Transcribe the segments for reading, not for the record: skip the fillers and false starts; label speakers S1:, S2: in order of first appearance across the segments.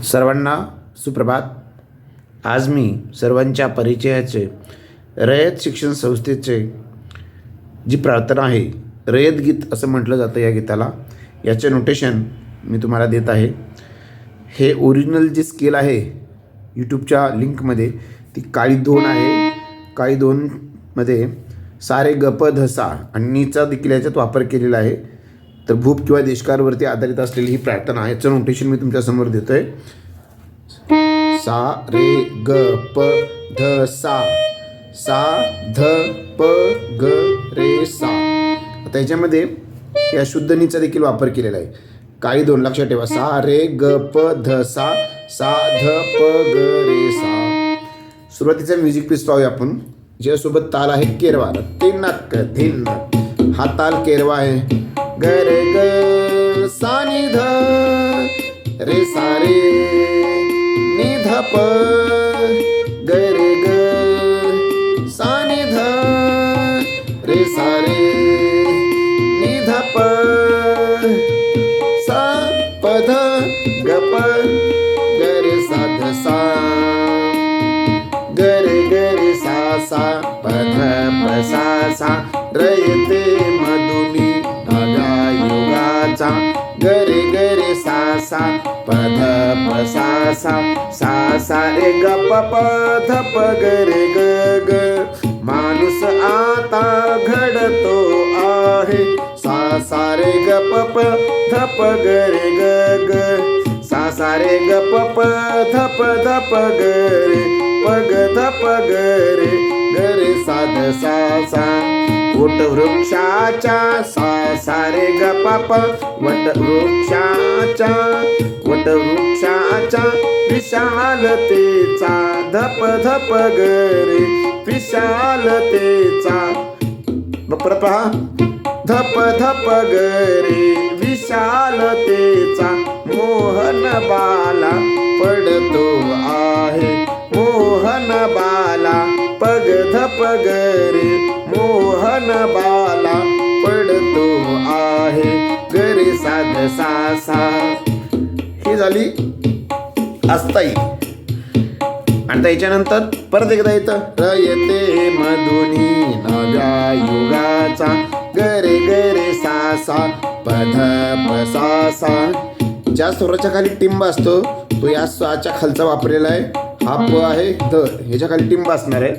S1: सर्वांना सुप्रभात. आज मी सर्वांच्या परिचयाचे रयत शिक्षण संस्थेचे जी प्रार्थना आहे, रयत गीत असं म्हटलं जातं या गीताला, याचे नोटेशन मी तुम्हाला देत आहे. हे ओरिजिनल जी स्केल आहे यूट्यूबच्या लिंकमध्ये, ती काळी 2 आहे. काळी 2मध्ये सा रे ग प ध सा आणि नीचा देखील याच्यात वापर केलेला आहे. तर भूप किंवा देशकारवरती आधारित असलेली ही प्रार्थना आहे. याचं नोटेशन मी तुमच्यासमोर देतो आहे. सा रे ग प ध सा, सा ध प ग रे सा. आता याच्यामध्ये या शुद्ध नीचा देखील वापर केलेला आहे. काळी 2 लक्षात ठेवा. सा रे ग प ध सा, सा ध प ग रे सा. सुरुवातीचा म्युझिक पीस पाहूया आपण, ज्यासोबत ताल आहे केरवा. तिनक धिनक हा ताल केरवा आहे. ग रे ग सा नि ध रे सा रे नि ध प ग रे ग सा नि ध रे सा रे नि ध प सा प ध ग प ग रे सा ध सा ग रे सा सा प ध प सा सा. रयते मधुनी धागा युगाचा. ग रे सा सा प ध प सा सा, सा सा रे ग प प ध प ग रे ग ग. माणूस आता घडतो आहे. सा सा रे ग प प ध प ग रे ग ग. सा सा रे ग प प ध प ग रे प ग ध प ग रे ग रे सा ध सा सा. वटवृक्षाच्या सा सा रे ग प प वटवृक्षाच्या, वटवृक्षाच्या विशालतेचा धप धप ग रे विशालतेचा. परत पहा. धप धप ग रे विशालतेचा. मोहन बाला पडतो आहे. मोहन बाला पग धप ग रे मोहन बाला पडतो आहे. ग रे सा ध सा सा. ही झाली अस्थायी. आणि त्याच्यानंतर परत एकदा येतं रयते मधुनी नव्या युगाचा. ग रे सा सा प ध प सा सा. ज्या स्वराच्या खाली टिंब असतो तो या साच्या खालचा वापरलेला आहे. हा प आहे ध, ह्याच्या खाली टिंब असणार आहे.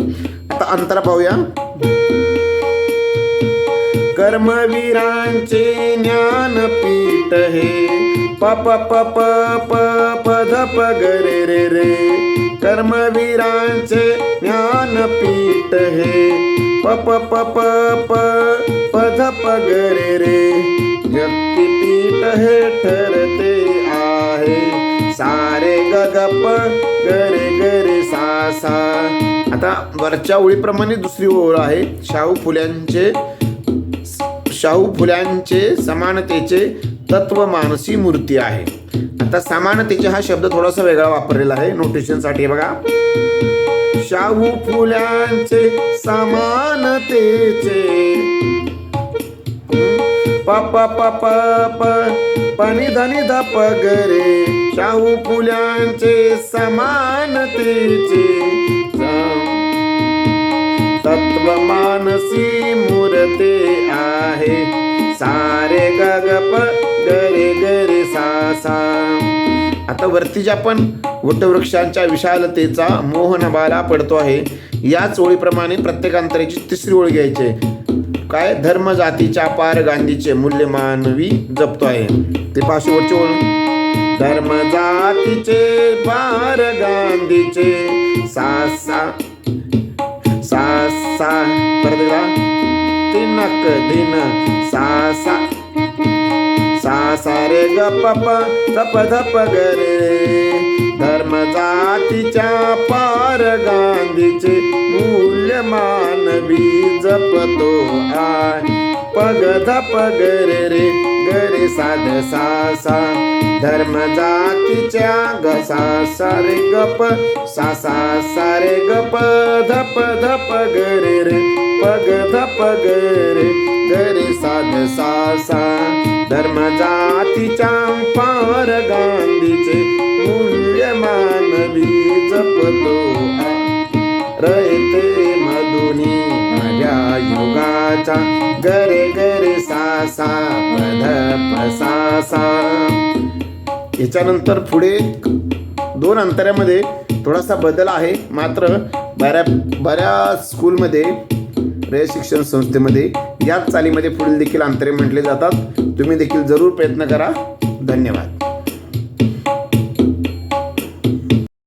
S1: आता अंतरा पाहूया. कर्मवीरांचे ज्ञानपीठ हे प प प प प प ध प ग रे रे रे. कर्मवीरांचे ज्ञानपीठ हे प प प प प प ध प ग रे रे. व्यक्तिपीठ हे ठरते आहे. सारे ग ग प ग रे सा सा. आता वरच्या ओळीप्रमाणे दुसरी ओळ आहे. शाहू फुल्यांचे समानतेचे तत्व मानसी मूर्ती आहे. आता समानतेचे हा शब्द थोडासा वेगळा वापरलेला आहे नोटेशनसाठी. बघा. शाहू फुल्यांचे समानतेचे प प प प प पनी धनी ध प ग रे. शाहू फुल्यांचे समानतेचे तत्व मानसी मूर्ती आहे. सारे ग ग प ग रे सा सा. आता वरती जे आपण वटवृक्षांच्या विशालतेचा मोहन बाला पडतो आहे, याच ओळीप्रमाणे प्रत्येक अंतराची तिसरी ओळ घ्यायची. काय? धर्म जातीच्या पार गांधीचे मूल्य मानवी जपतो आहे. ते पहा शेवटची ओळ. धर्म जातीचे पार गांधीचे सा सा सा सा. परत एकदा. तिनक दिन सा सा, सा सा रे ग प प धप धप ग रे. धर्म जातीच्या पार गांधीचे मूल्य मानवी जपतो आहे. पग धप ग रे ग रे सा ध सा सा. धर्म जातीच्या ग सा सा रे ग प सा सा सा रे ग प धप धप ग रे पग धप ग रे सा ध सा सा. धर्म जातीच्या पार गांधीचे मूल्य चा ग रे ग रे सा सा प ध प सा सा. याच्यानंतर पुढे 2 अंतऱ्यामध्ये थोडासा बदल आहे, मात्र बऱ्याच स्कूलमध्ये रयत शिक्षण संस्थेमध्ये याच चालीमध्ये पुढील देखील अंतरे म्हटले जातात. तुम्ही देखील जरूर प्रयत्न करा. धन्यवाद.